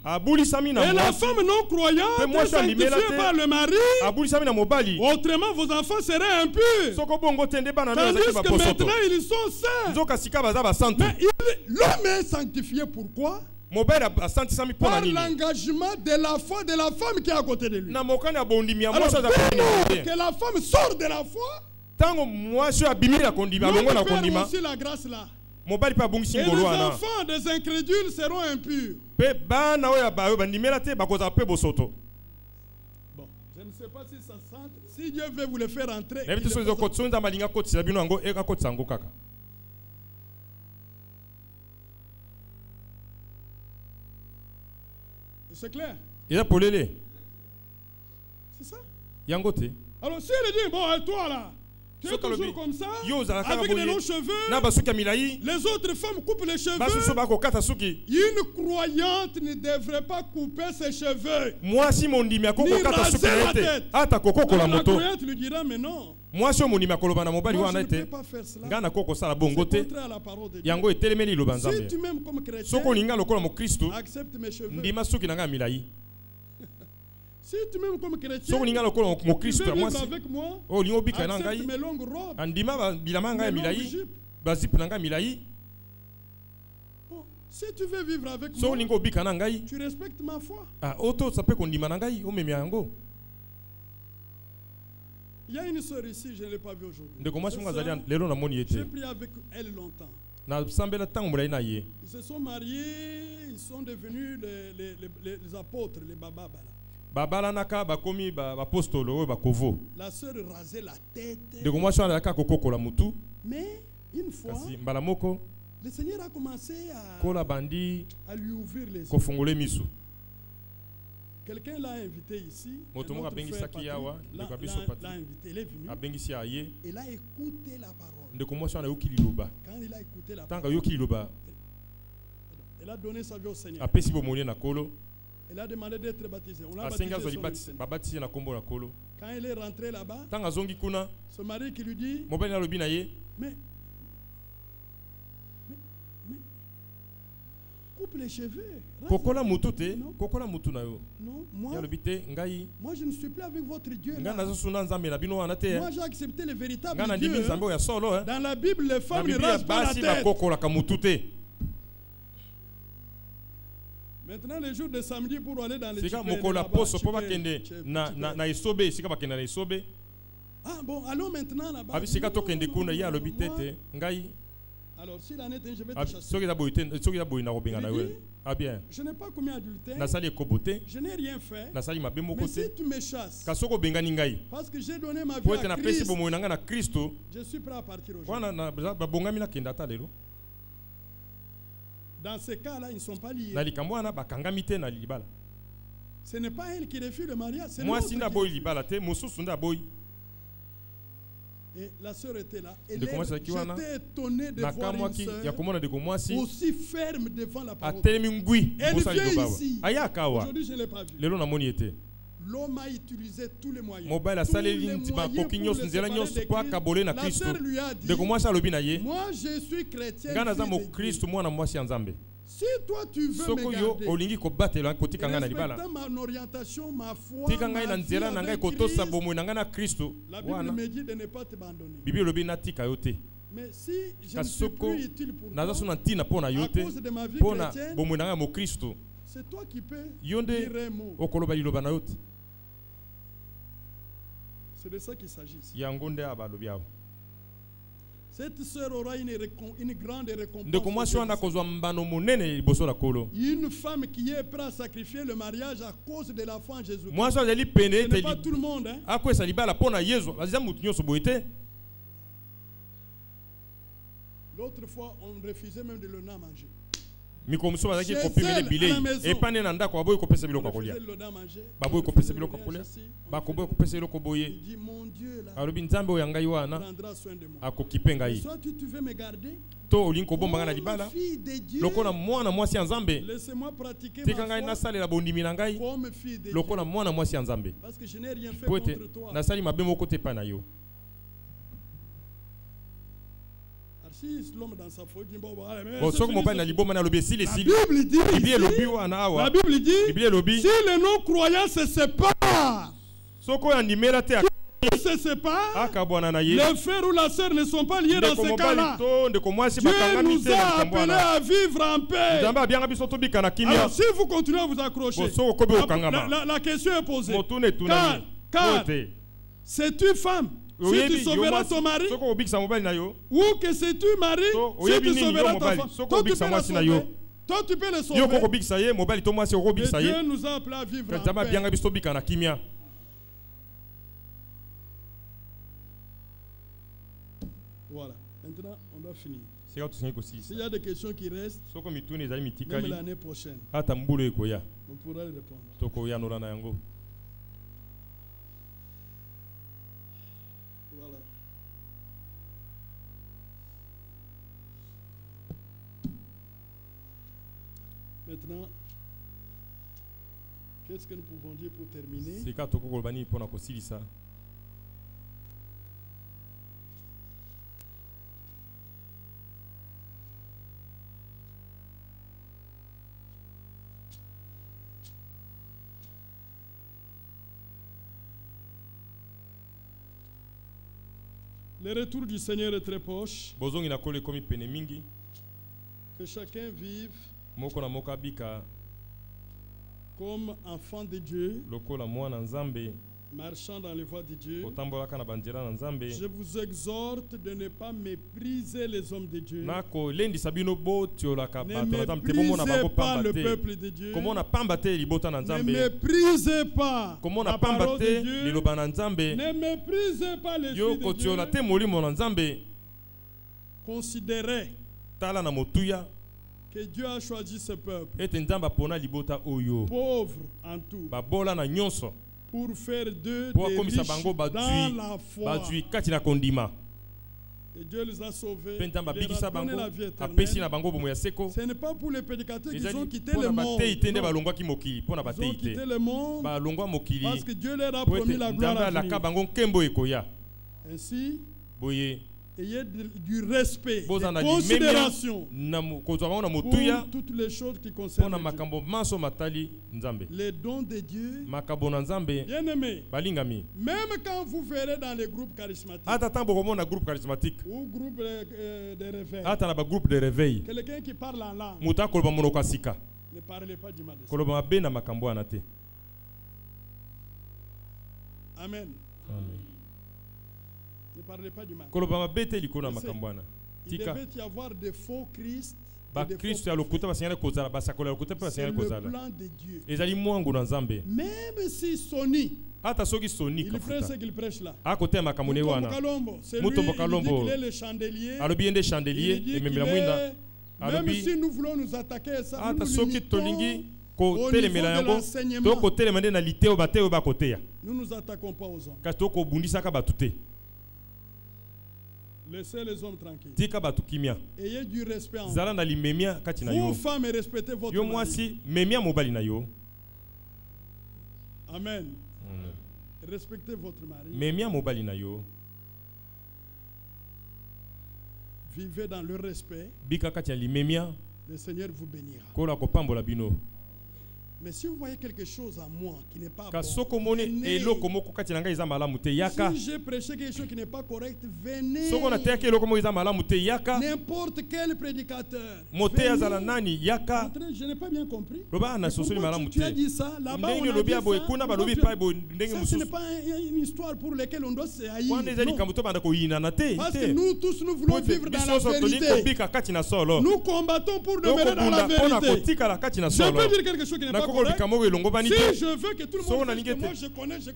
Et la femme non croyante est sanctifiée par le mari. Autrement, vos enfants seraient impurs. Tandis que maintenant, ils sont saints. Mais l'homme est sanctifié pourquoi? Par l'engagement de la foi de la femme qui est à côté de lui. Alors, que la femme sort de la foi, l'homme perd aussi la grâce là. Et les enfants des incrédules seront impurs. Bon, je ne sais pas si ça sent. Si Dieu veut vous le faire entrer. C'est clair. C'est ça. Alors si elle dit, bon, toi là, tu es toujours comme ça, avec des longs cheveux, les autres femmes coupent les cheveux. Une croyante ne devrait pas couper ses cheveux, ni raser la tête. La croyante lui dira, mais non, moi je ne peux pas faire cela. C'est contraire à la parole de Dieu. Si tu m'aimes comme chrétien, accepte mes cheveux. Si tu m'aimes comme chrétien, tu veux vivre avec moi, accepte mes longues robes, mes longues jupes. Bon, si tu veux vivre avec moi, tu respectes ma foi. Il y a une sœur ici, je ne l'ai pas vue aujourd'hui. J'ai prié avec elle longtemps. Ils se sont mariés, ils sont devenus les apôtres, les bababala. La sœur rasait la tête. Mais une fois, le Seigneur a commencé à lui ouvrir les yeux. Quelqu'un l'a invité ici. L'a invité, il est venu. Il a écouté la parole. Quand il a écouté la parole, il a donné sa vie au Seigneur. Il a demandé d'être baptisé. On l'a baptisé. Quand il est rentré là-bas, son mari qui lui dit, mais coupe les cheveux. Non, moi je ne suis plus avec votre Dieu. Moi j'ai accepté le véritable Dieu. Dans la Bible, les femmes ne rasent pas la tête. Maintenant, les jours de samedi pour aller dans les ah bon, allons maintenant là-bas. Alors, si la nette, je vais te chasser. Je n'ai pas commis adultère. Je n'ai rien fait. Mais si tu me chasses, parce que j'ai donné ma vie à Christ, je suis prêt à partir aujourd'hui. Dans ces cas-là, ils ne sont pas liés. Ce n'est pas elle qui refuse le mariage, c'est l'autre. Et la sœur était là. J'étais étonné de voir une sœur aussi ferme devant la parole. Elle vient ici. Aujourd'hui, je ne l'ai pas vue. L'homme a utilisé tous les moyens. La sœur lui a dit, moi je suis chrétien. Si toi tu veux me garder, respectant mon orientation, ma foi, ma vie avec Christ, la Bible me dit de ne pas t'abandonner. Mais si je ne suis plus utile pour toi, à cause de ma vie chrétienne, c'est toi qui peux dire un mot. C'est de ça qu'il s'agit ici. Cette sœur aura une grande récompense. Une femme qui est prête à sacrifier le mariage à cause de la foi en Jésus. Ce n'est pas tout le monde. L'autre fois, on refusait même de le donner à manger. Il dit, mon Dieu là prendra soin de moi. Soit tu veux me garder, fille de Dieu, laissez-moi pratiquer ma foi comme fille de Dieu. Parce que je n'ai rien fait contre toi. Si l'homme dans sa faute, la Bible dit, si les non-croyants se séparent, se séparent, les frères ou la sœur ne sont pas liés dans ce cas-là. Dieu nous a appelés à vivre en paix. Alors si vous continuez à vous accrocher, la question est posée. Car c'est une femme. Si tu sauveras ton mari, ou que c'est tu mari, si tu sauveras ta femme, toi tu peux la sauver. Toi tu peux le sauver. Et Dieu nous a appelés à vivre en paix. Voilà. Maintenant, on doit finir. S'il y a des questions qui restent, même l'année prochaine, on pourra y répondre. Voilà. Maintenant, qu'est-ce que nous pouvons dire pour terminer? Le retour du Seigneur est très proche. Que chacun vive comme enfant de Dieu, marchant dans les voies de Dieu. Je vous exhorte de ne pas mépriser les hommes de Dieu. Ne méprisez pas le peuple de Dieu. Ne méprisez pas la parole de Dieu. Ne méprisez pas l'Esprit de Dieu. Considérez que Dieu a choisi ce peuple, pauvre en tout, pour faire d'eux des riches dans la foi. Et Dieu les a sauvés, il leur a donné la vie éternelle. Ce n'est pas pour les prédicateurs qu'ils ont quitté le monde. Ils ont quitté le monde parce que Dieu leur a promis la gloire à venir. Ainsi, ayez du respect, de considération pour toutes les choses qui concernent Dieu. Les dons de Dieu, bien-aimés, même quand vous verrez dans les groupes charismatiques ou groupes de réveil, quelqu'un qui parle en langue, ne parlez pas du mal de ça. Amen. Amen. Ne parlez pas du mal. Il devait y avoir des faux Christ. C'est le plan de Dieu. Même si Sony, il ferait ce qu'il prêche là. C'est lui, il dit qu'il est le chandelier. Il dit qu'il est, même si nous voulons nous attaquer à ça, nous nous limitons au niveau de l'enseignement. Nous ne nous attaquons pas aux hommes. Laissez les hommes tranquilles. Ayez du respect en vous. Vous, femmes, respectez votre mari. Amen. Respectez votre mari. Vivez dans le respect. Le Seigneur vous bénira. Mais si vous voyez quelque chose en moi qui n'est pas bon, si j'ai prêché quelque chose qui n'est pas correct, venez. N'importe quel prédicateur. Je n'ai pas bien compris. Tu as dit ça, là-bas on a dit ça. Ça, ce n'est pas une histoire pour laquelle on doit se haïr. Parce que nous tous, nous voulons vivre dans la vérité. Nous combattons pour demeurer dans la vérité. Je peux dire quelque chose qui n'est pas correct. Si je veux que tout le monde sache que moi je connais, cette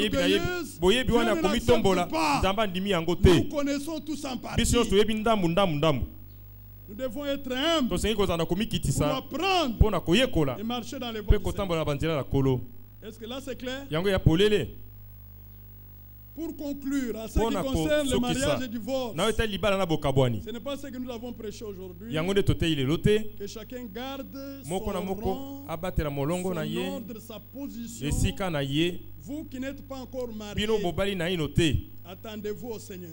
connaissance nous connaissons tous en partie. Nous devons être humbles pour apprendre et marcher dans les voies du Seigneur. Est-ce que là c'est clair? Pour conclure, en ce qui concerne le mariage et le divorce, ce n'est pas ce que nous avons prêché aujourd'hui. Que chacun garde son rang, son ordre, sa position. Vous qui n'êtes pas encore mariés, attendez-vous au Seigneur.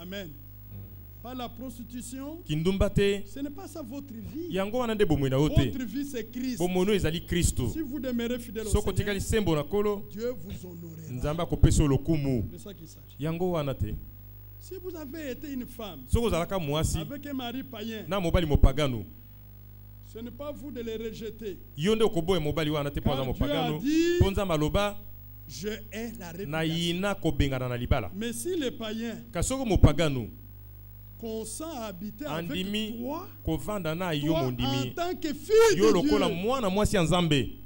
Amen. Pas la prostitution. Kindumbate. Ce n'est pas ça votre vie. Yango wana nde bomoi na ote. Votre vie c'est Christ. Bomono ezali Kristo. Si vous demeurez fidèle au Soko tikali sembo na kolo. Dieu vous honorera. Nzamba kopesa lokumu. C'est ça qu'il s'agit. Yango wana te. Si vous avez été une femme Soko zalaka mwasi. avec un mari païen. Na mobali mopagano. Ce n'est pas vous de les rejeter. Yonde okoboye mobali wana te ponza mopagano. Ponza maloba. Je hais la réputation. Na yina kobengana na libala. Mais si les païens kasoko mopagano consent à habiter avec toi, kovanda na yo en mondimi tant que fille yo de Dieu, lokola mwana mwasi ya Nzambe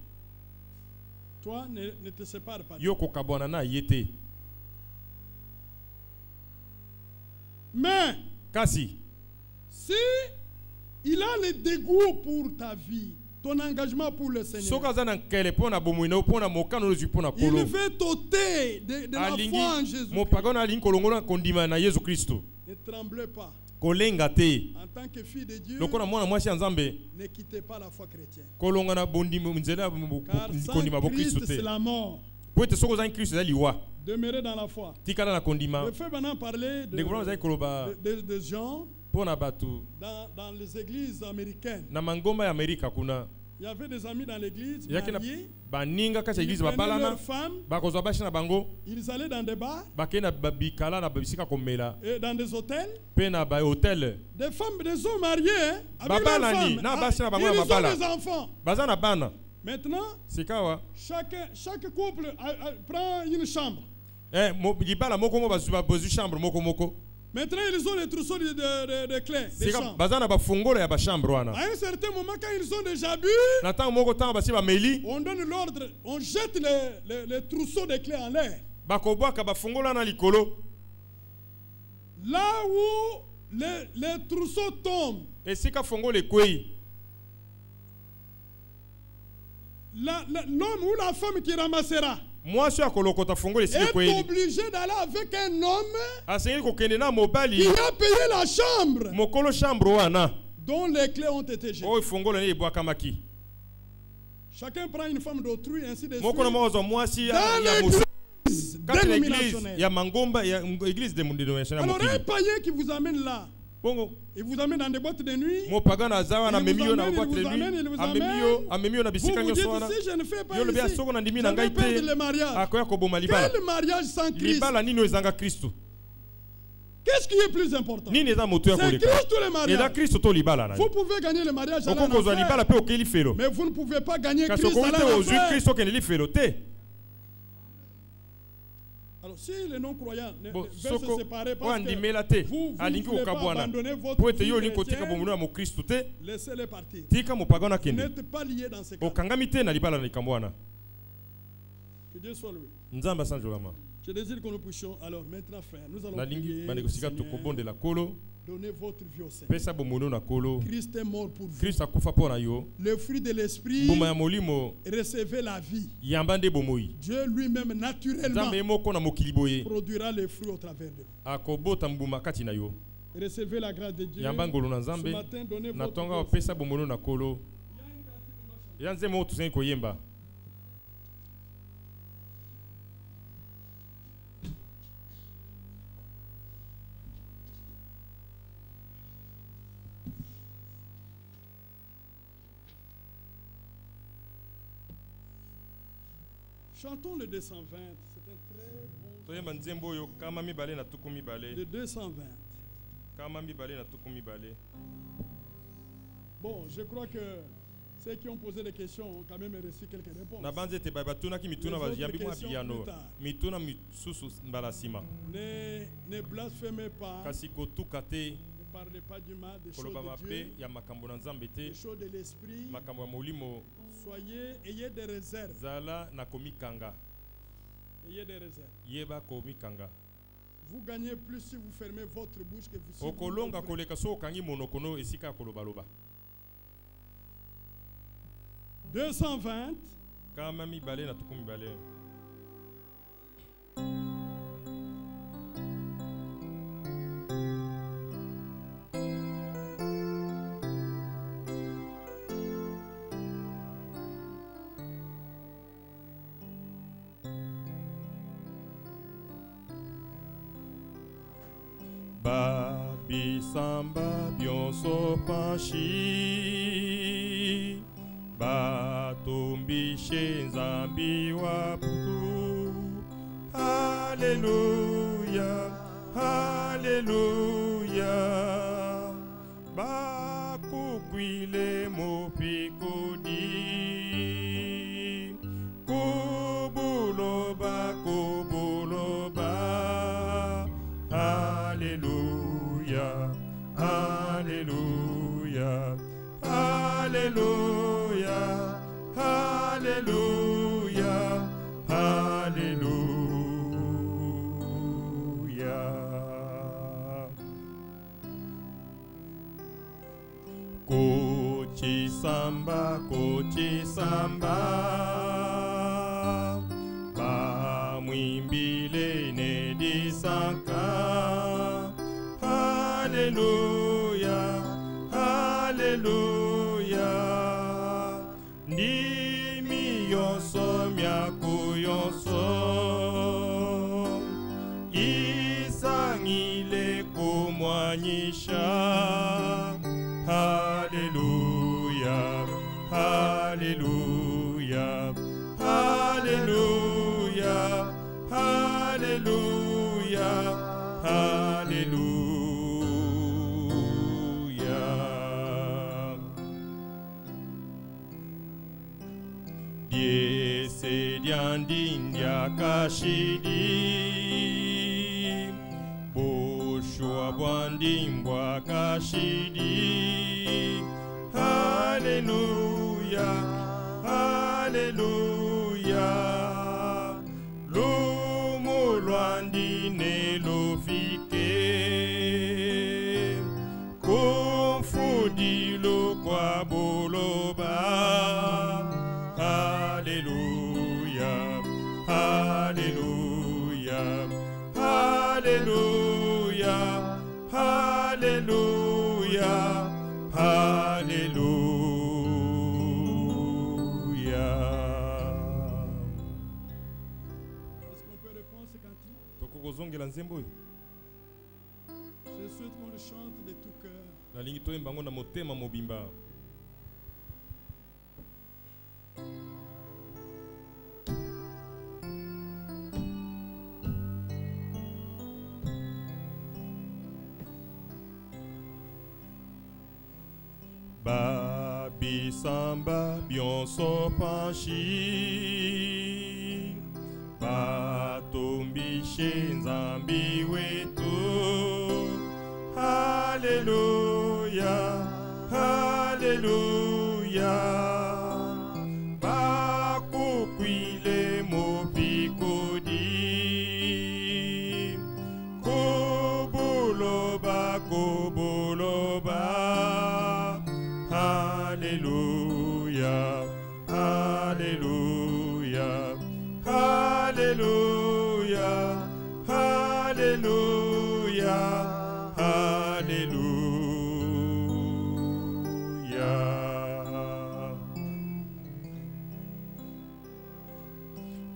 toi ne te sépare pas. Yo kokabwana na yete. Mais kasi si il a le dégoût pour ta vie, ton engagement pour le Seigneur, il veut t'ôter de la foi en Jésus. Ne tremblez pas. En tant que fille de Dieu, ne quittez pas la foi chrétienne. Car sans Christ, c'est la mort. Demeurez dans la foi. Le fait maintenant parler de gens dans les églises américaines. Il y avait des amis dans l'église mariés. Ils prenaient leurs femmes. Ils allaient dans des bars et dans des hôtels. Des femmes, des hommes mariés avec leurs femmes. Ils ont des enfants. Maintenant, chaque couple prend une chambre. Maintenant, ils ont les trousseaux de clés. À un certain moment, quand ils ont déjà bu, on donne l'ordre, on jette les trousseaux de clés en l'air. Là où les trousseaux tombent, l'homme ou la femme qui ramassera est obligé d'aller avec un homme qui a payé la chambre dont les clés ont été jetées. Chacun prend une femme d'autrui, ainsi de suite. Dans l'église dénominationnelle. Alors un païen qui vous amène là, il vous amène dans des boîtes de nuit. Il vous amène. Vous dites, si je ne fais pas ici, je vais perdre le mariage. Quel mariage sans Christ? Qu'est-ce qui est plus important? C'est Christ ou le mariage? Vous pouvez gagner le mariage à l'enfer, mais vous ne pouvez pas gagner Christ à l'enfer. Alors si les non-croyants veulent se séparer parce que vous ne voulez pas abandonner votre vie chrétienne, laissez-les partir. Vous n'êtes pas liés dans ce cas. Que Dieu soit loué. Je désire que nous puissions, alors maintenant frère, nous allons prier, Seigneur, donnez votre vie au Seigneur. Christ est mort pour vous. Le fruit de l'esprit, recevez la vie. Dieu lui-même naturellement produira les fruits au travers de vous. Recevez la grâce de Dieu. Ce matin, donnez votre vie. Chantons le 220, c'est un très bon le 220. Bon, je crois que ceux qui ont posé des questions ont quand même reçu quelques réponses. Ne blasphémez pas. Ne parlez pas du mal des choses de Dieu, des choses de l'esprit. Ayez des réserves. Ayez des réserves. Vous gagnez plus si vous fermez votre bouche que si vous ouvrez. 220. Babisamba bionso panchi batombishe nzambi wa butu. Alléluia, Alléluia. Bakukwile mopikodi kubuloba kubuloba. Alléluia, Alléluia, Alléluia, Alléluia, Alléluia. Kochi samba, ba mwimbile ne disanka. Alléluia, Alléluia. Ndimi yonso myako yonso isangile kumwanyisha. Alléluia, Alléluia, Alléluia, Alléluia, Alléluia. Diese diandindia kashidi boshua bwandimbwa kashidi. Alléluia, Alléluia. Lumulwandine lofike kumfudilo kwa boloba. Alléluia, Alléluia, Alléluia, Alléluia, Alléluia. Est-ce qu'on peut répondre ce cantique? Je souhaite qu'on le chante de tout cœur. Babisamba bionso panchi batombishe nzambi wetu. Alléluia, Alléluia. Bakukwile mopikodi kubuloba kubuloba. Alléluia, Alléluia, Alléluia, Alléluia, Alléluia.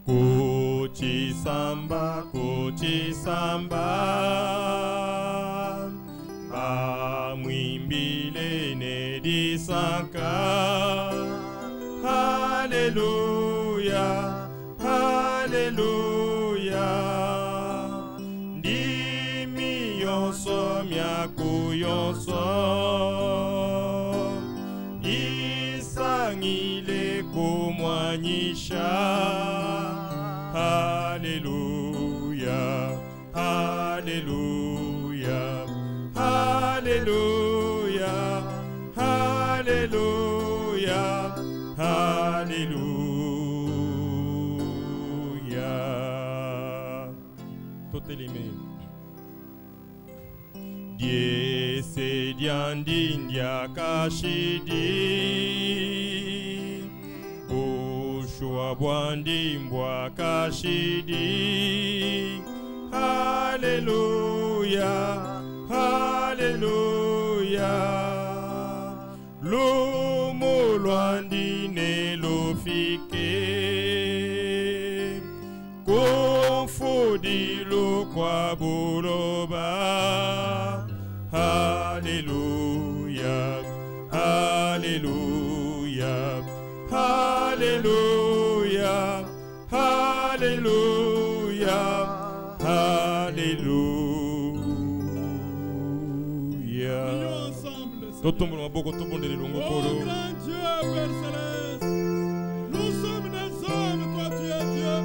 Kochi samba, mwimbile ne disanka. Alléluia, Alléluia. Ndimi yonso myako yonso isangile kumwanyisha. Alléluia, Alléluia, Alléluia, Alléluia, Alléluia. Totelime. Diese diandindia kashidi boshua bwandimbwa kashidi. Alléluia, Alléluia. Lumulwandine lofike kumfudilo kwa buloba. Alléluia, Alléluia, Alléluia. Oh grand Dieu, Père Céleste, nous sommes des hommes, toi tu es Dieu.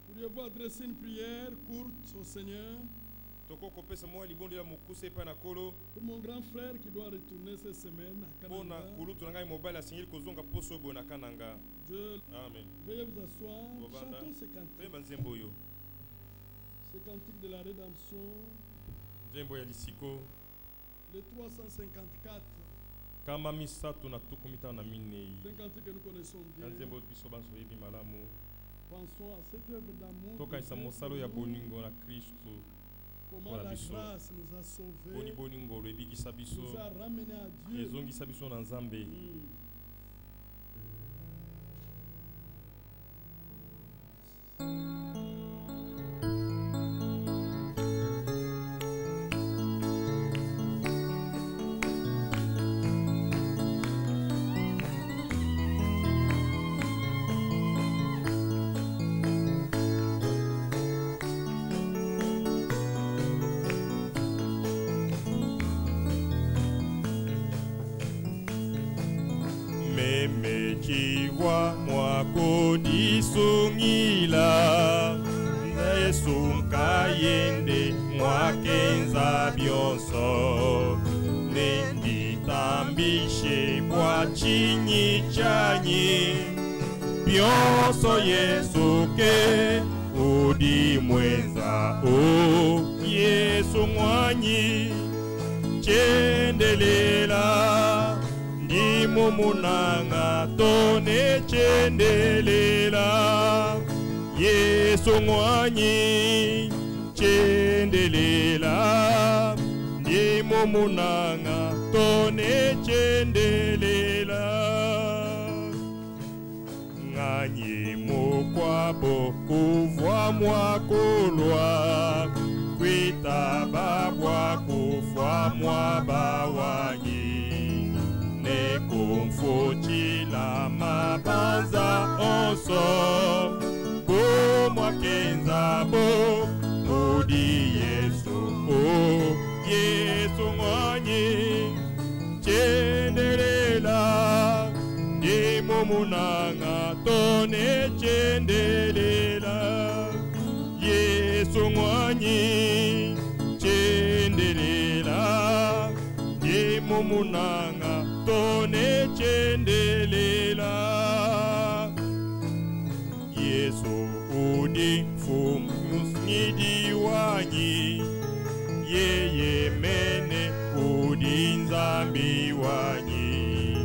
Pourriez-vous adresser une prière courte au Seigneur pour mon grand frère qui doit retourner cette semaine à Kananga? Dieu, amen. Veuillez vous asseoir. Chantons ce cantique. Ce cantique de la rédemption. Le 354. C'est un cantique que nous connaissons bien. Pensons à cette œuvre d'amour. Comment la grâce nous a sauvés, nous a ramenés à Dieu. Sungila Nesumka yende mwakenza byonso Nenditambishe bwa chinyi chanyi Byonso Yesu ke udi mwenza o Yesu mwanyi chendelela Mumunanga tone chendelela Yesu mwanyi chendelela Mumunanga tone chendelela Nganye mokwabo kuvwa mwakulwa Kwita babwa kuvwa mwabawanyi Kumfutila mabanza onso Bumwa kenza bo Udi Yesu Yesu mwanyi Chendelela Mumunanga tone chendelela Yesu mwanyi Chendelela Mumunanga tone chendelela Yesu udi fumnidi wanyi Yeye mene udi nzambi wanyi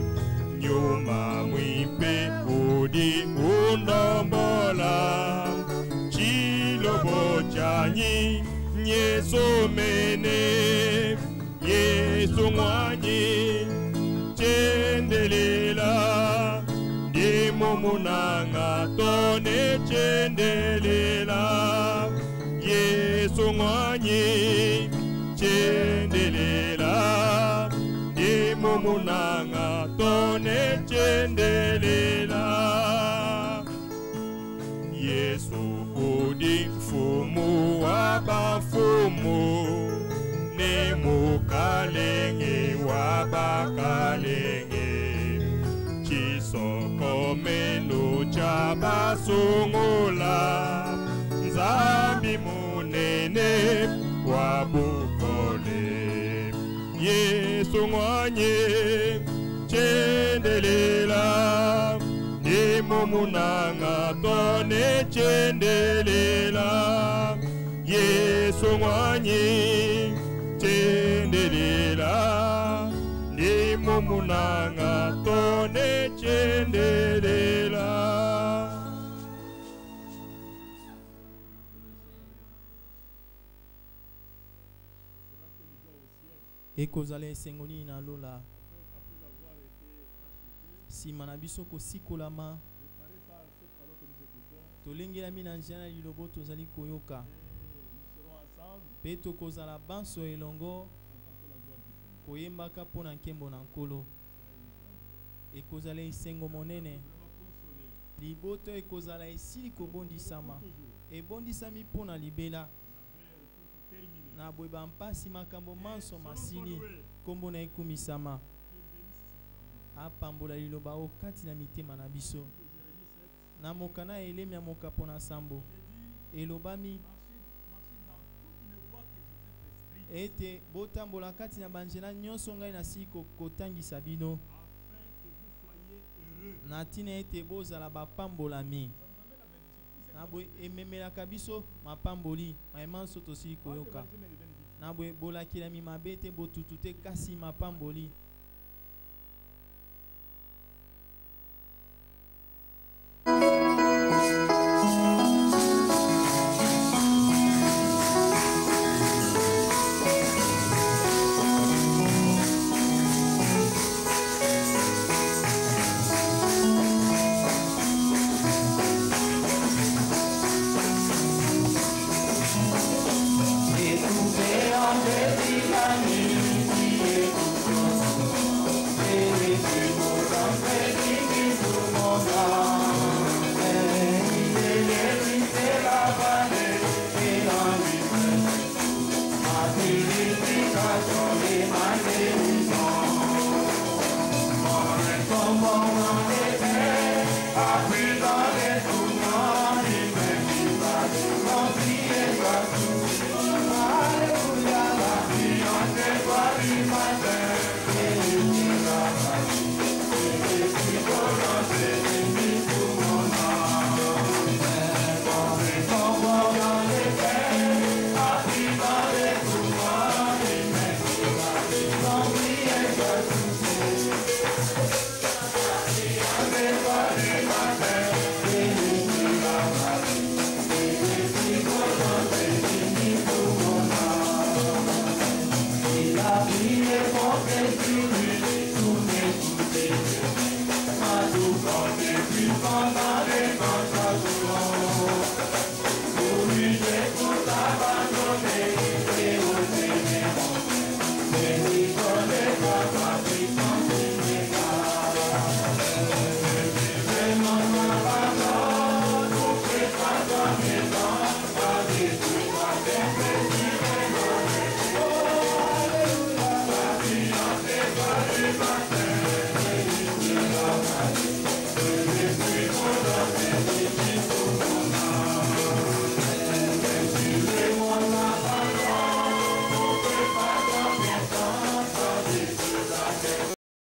Nyuma mwipe udi undombola Chilobo chanyi Yesu mene Yesu mwanyi chendelela Mumunanga tone chendelela Yesu mwanyi chendelela Mumunanga tone chendelela Yesu udi mfumu wa bafumu Mukalenge wabakalenge Chisokomenu chabasungula Nzambi munene wabukole Yesu mwanye chendelela Nimo munanga tone chendelela Yesu mwanye chendelela Nimo munanga tone chendelela. Ekozale sengoni na lola si manabiso ko sikolama tolengela mina njana lilobo tozali koyoka pe tokozala banso elongo koyembaka mpona nkembo na nkolo. Ekozala esengo monene liboto ekozala esili kobondisama ebondisami mpona libela na bweba mpasi makambo manso masili kombo na ekumisama apambola liloba okati na mitema na biso na mokana elemi ya mokapo na sambo elobami ete botambola kati na banjela nyonso ngai nasili kotangisa bino na tina ete bozala bapambolami na bwe ememelaka biso mapamboli mayemanso tosili koyoka na bwe bolakilami mabe te botutu te kasi mapamboli. La vie est